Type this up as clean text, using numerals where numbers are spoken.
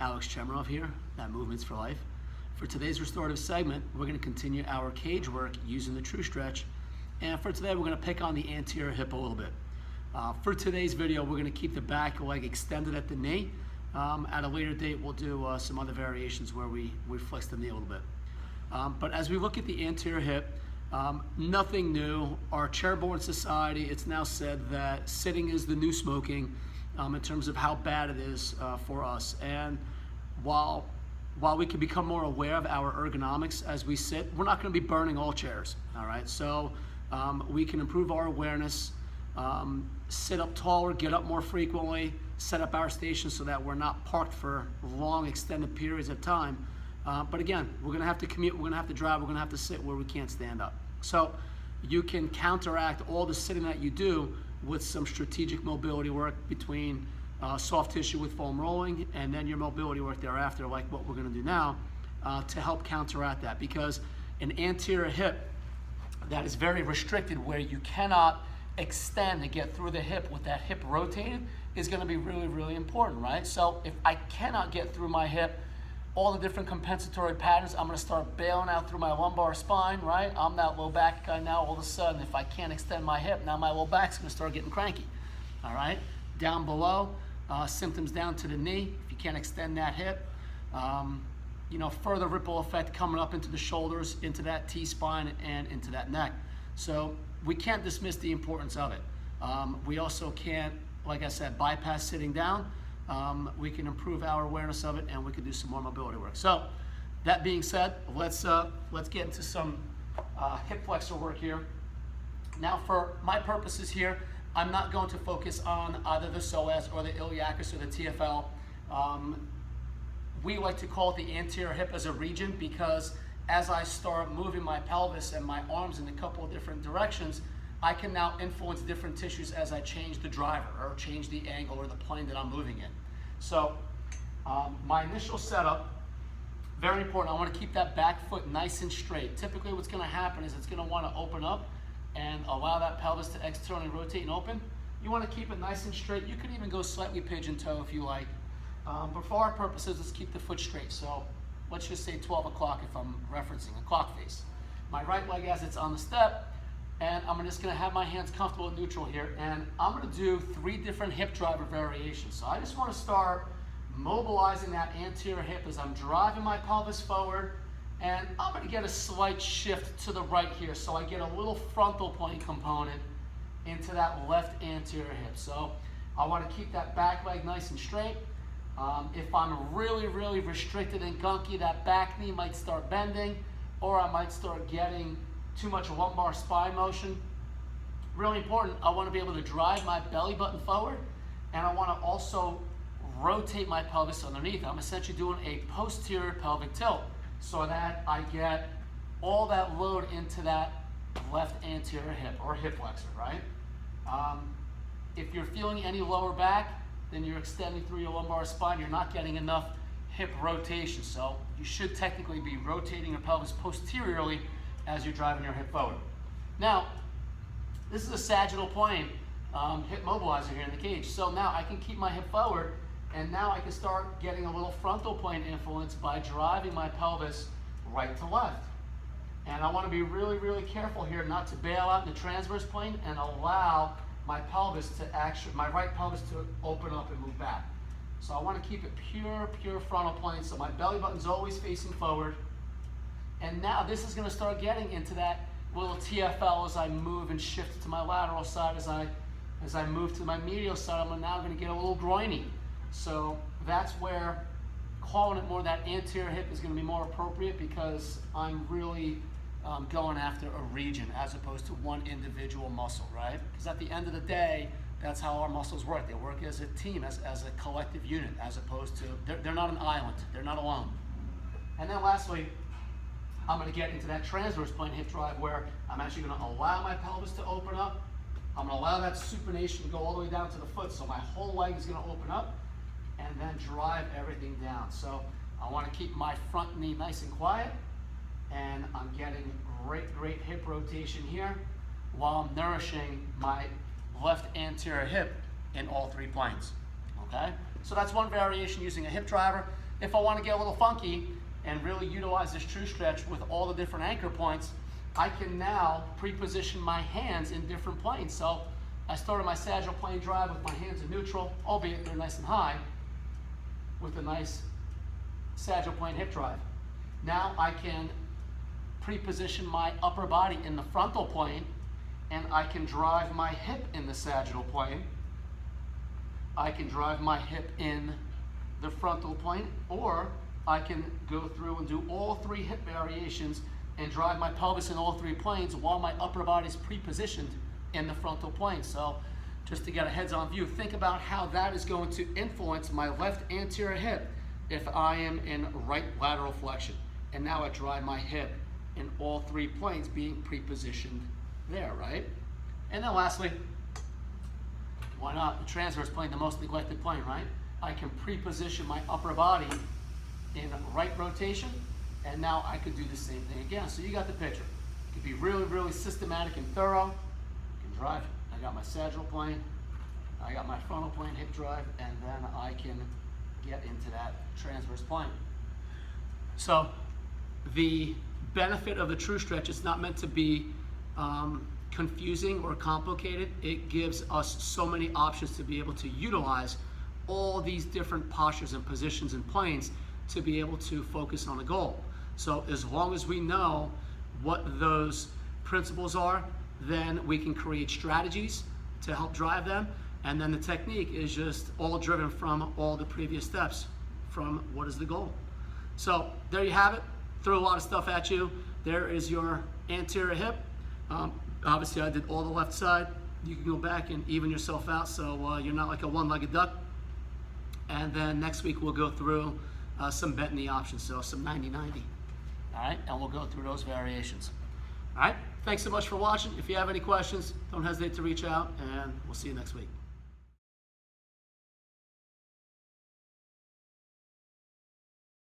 Alex Chemerov here, that Movements for Life. For today's restorative segment, we're going to continue our cage work using the true stretch. And for today, we're going to pick on the anterior hip a little bit. For today's video, we're going to keep the back leg extended at the knee. At a later date, we'll do some other variations where we flex the knee a little bit. But as we look at the anterior hip, nothing new. Our chair-borne society, it's now said that sitting is the new smoking in terms of how bad it is for us. And while we can become more aware of our ergonomics as we sit, we're not going to be burning all chairs, all right? So we can improve our awareness, sit up taller, get up more frequently, set up our station so that we're not parked for long extended periods of time. But again, we're going to have to commute, we're going to have to drive, we're going to have to sit where we can't stand up. So you can counteract all the sitting that you do with some strategic mobility work between soft tissue with foam rolling and then your mobility work thereafter, like what we're going to do now, to help counteract that. Because an anterior hip that is very restricted, where you cannot extend and get through the hip with that hip rotated, is going to be really, really important, right? So if I cannot get through my hip, all the different compensatory patterns, I'm going to start bailing out through my lumbar spine, right? I'm that low back guy now. All of a sudden, if I can't extend my hip, now my low back's going to start getting cranky, all right? Down below, symptoms down to the knee. If you can't extend that hip, you know, further ripple effect coming up into the shoulders, into that T-spine, and into that neck. So we can't dismiss the importance of it. We also can't, like I said, bypass sitting down. We can improve our awareness of it, and we can do some more mobility work. So that being said, let's get into some hip flexor work here. Now, for my purposes here, I'm not going to focus on either the psoas or the iliacus or the TFL. We like to call it the anterior hip as a region, because as I start moving my pelvis and my arms in a couple of different directions, I can now influence different tissues as I change the driver or change the angle or the plane that I'm moving in. So my initial setup, very important. I want to keep that back foot nice and straight. Typically what's going to happen is it's going to want to open up and allow that pelvis to externally rotate and open. You want to keep it nice and straight. You could even go slightly pigeon toe if you like. But for our purposes, let's keep the foot straight. So let's just say 12 o'clock if I'm referencing a clock face. My right leg as it's on the step, and I'm just going to have my hands comfortable at neutral here, and I'm going to do 3 different hip driver variations. So I just want to start mobilizing that anterior hip as I'm driving my pelvis forward, and I'm going to get a slight shift to the right here, so I get a little frontal plane component into that left anterior hip. So I want to keep that back leg nice and straight. If I'm really, really restricted and gunky, that back knee might start bending, or I might start getting too much lumbar spine motion. Really important, I want to be able to drive my belly button forward, and I want to also rotate my pelvis underneath. I'm essentially doing a posterior pelvic tilt so that I get all that load into that left anterior hip or hip flexor, right? If you're feeling any lower back, then you're extending through your lumbar spine, you're not getting enough hip rotation. So you should technically be rotating your pelvis posteriorly as you're driving your hip forward. Now, this is a sagittal plane hip mobilizer here in the cage. So now I can keep my hip forward, and now I can start getting a little frontal plane influence by driving my pelvis right to left. And I want to be really, really careful here not to bail out in the transverse plane and allow my pelvis to actually, my right pelvis to open up and move back. So I want to keep it pure frontal plane, so my belly button's always facing forward. And now this is going to start getting into that little TFL as I move and shift to my lateral side. As I move to my medial side, I'm now going to get a little groiny. So that's where calling it more that anterior hip is going to be more appropriate, because I'm really going after a region as opposed to one individual muscle, right? Because at the end of the day, that's how our muscles work. They work as a team, as a collective unit, as opposed to, they're not an island. They're not alone. And then lastly, I'm going to get into that transverse plane hip drive, where I'm actually going to allow my pelvis to open up. I'm going to allow that supination to go all the way down to the foot, so my whole leg is going to open up, and then drive everything down. So I want to keep my front knee nice and quiet, and I'm getting great hip rotation here while I'm nourishing my left anterior hip in all 3 planes, okay? So that's one variation using a hip driver. if I want to get a little funky and really utilize this true stretch with all the different anchor points, I can now pre-position my hands in different planes. So I started my sagittal plane drive with my hands in neutral, albeit they're nice and high, with a nice sagittal plane hip drive. Now I can pre-position my upper body in the frontal plane, and I can drive my hip in the sagittal plane. I can drive my hip in the frontal plane, or I can go through and do all three hip variations and drive my pelvis in all three planes while my upper body is pre-positioned in the frontal plane. So just to get a heads-on view, think about how that is going to influence my left anterior hip if I am in right lateral flexion. And now I drive my hip in all three planes being pre-positioned there, right? And then lastly, why not the transverse plane, the most neglected plane, right? I can pre-position my upper body in right rotation, and now I could do the same thing again. So you got the picture. It could be really, really systematic and thorough. I can drive. I got my sagittal plane, I got my frontal plane hip drive, and then I can get into that transverse plane. So the benefit of the true stretch is not meant to be confusing or complicated. It gives us so many options to be able to utilize all these different postures and positions and planes to be able to focus on a goal. So as long as we know what those principles are, then we can create strategies to help drive them, and then the technique is just all driven from all the previous steps from what is the goal. So there you have it. Threw a lot of stuff at you. There is your anterior hip. Obviously I did all the left side. You can go back and even yourself out so you're not like a one-legged duck. And then next week we'll go through some bent knee options, so some 90-90. All right, and we'll go through those variations. All right, thanks so much for watching. If you have any questions, don't hesitate to reach out, and we'll see you next week.